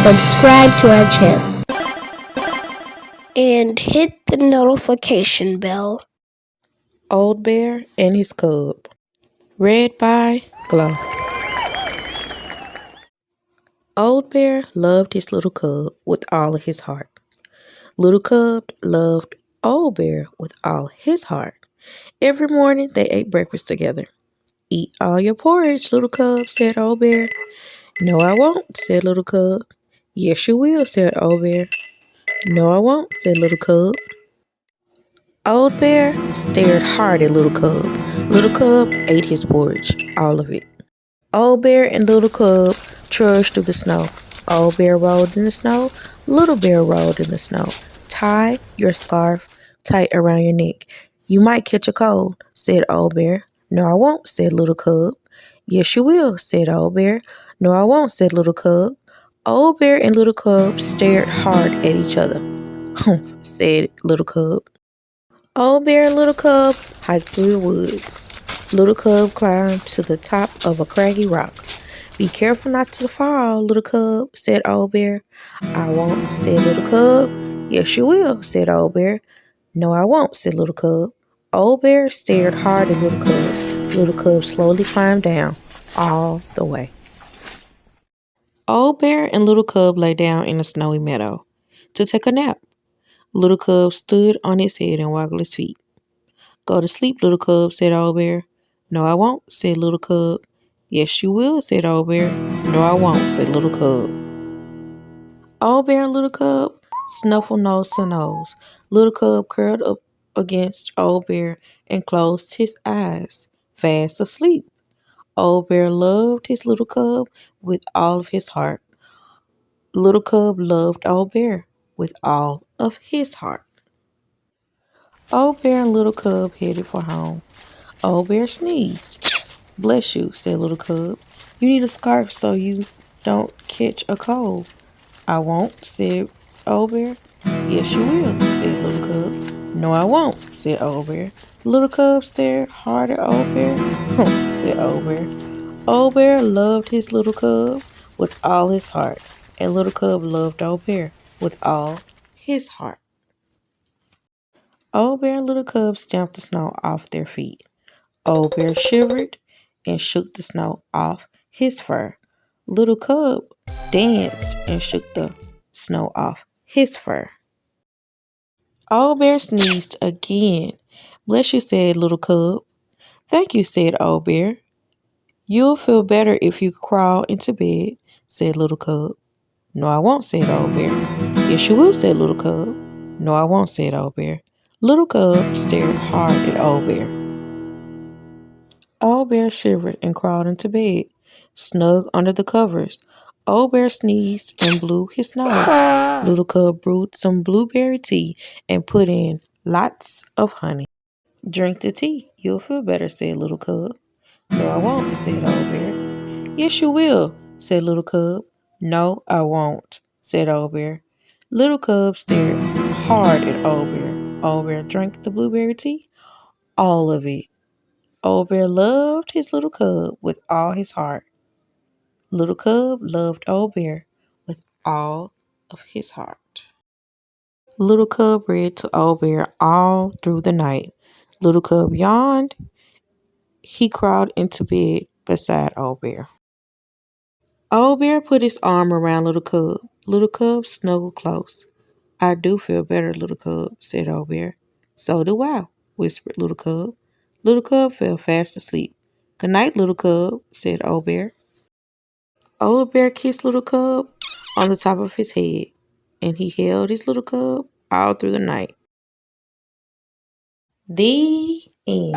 subscribe to our channel, and hit the notification bell. Old Bear and His Cub. Read by Glow. Old Bear loved his little cub with all of his heart. Little Cub loved Old Bear with all his heart. Every morning they ate breakfast together. "Eat all your porridge, Little Cub," said Old Bear. "No, I won't," said Little Cub. "Yes, you will," said Old Bear. "No, I won't," said Little Cub. Old Bear stared hard at Little Cub. Little Cub ate his porridge, all of it. Old Bear and Little Cub trudged through the snow. Old Bear rolled in the snow. Little Bear rolled in the snow. "Tie your scarf tight around your neck. You might catch a cold," said Old Bear. "No, I won't," said Little Cub. "Yes, you will," said Old Bear. "No, I won't," said Little Cub. Old Bear and Little Cub stared hard at each other. "Humph," said Little Cub. Old Bear and Little Cub hiked through the woods. Little Cub climbed to the top of a craggy rock. "Be careful not to fall, Little Cub," said Old Bear. "I won't," said Little Cub. "Yes, you will," said Old Bear. "No, I won't," said Little Cub. Old Bear stared hard at Little Cub. Little Cub slowly climbed down, all the way. Old Bear and Little Cub lay down in a snowy meadow to take a nap. Little Cub stood on his head and waggled his feet. "Go to sleep, Little Cub," said Old Bear. "No, I won't," said Little Cub. "Yes, you will," said Old Bear. "No, I won't," said Little Cub. Old Bear and Little Cub snuffled nose to nose. Little Cub curled up against Old Bear and closed his eyes, fast asleep. Old Bear loved his Little Cub with all of his heart. Little Cub loved Old Bear with all of his heart. Old Bear and Little Cub headed for home. Old Bear sneezed. "Bless you," said Little Cub. "You need a scarf so you don't catch a cold." "I won't," said Old Bear. "Yes, you will," said Little Cub. "No, I won't," said Old Bear. Little Cub stared hard at Old Bear. "Humph," said Old Bear. Old Bear loved his Little Cub with all his heart, and Little Cub loved Old Bear with all his heart. Old Bear and Little Cub stamped the snow off their feet. Old Bear shivered and shook the snow off his fur. Little Cub danced and shook the snow off his fur. Old Bear sneezed again. "Bless you," said Little Cub. "Thank you," said Old Bear. "You'll feel better if you crawl into bed," said Little Cub. "No, I won't," said Old Bear. "Yes, you will," said Little Cub. "No, I won't," said Old Bear. Little Cub stared hard at Old Bear. Old Bear shivered and crawled into bed, snug under the covers. Old Bear sneezed and blew his nose. Little Cub brewed some blueberry tea and put in lots of honey. "Drink the tea. You'll feel better," said Little Cub. "No, I won't," said Old Bear. "Yes, you will," said Little Cub. "No, I won't," said Old Bear. Little Cub stared hard at Old Bear. Old Bear drank the blueberry tea, all of it. Old Bear loved his Little Cub with all his heart. Little Cub loved Old Bear with all of his heart. Little Cub read to Old Bear all through the night. Little Cub yawned. He crawled into bed beside Old Bear. Old Bear put his arm around Little Cub. Little Cub snuggled close. "I do feel better, Little Cub," said Old Bear. "So do I," whispered Little Cub. Little Cub fell fast asleep. "Good night, Little Cub," said Old Bear. Old Bear kissed Little Cub on the top of his head, and he held his Little Cub all through the night. The end.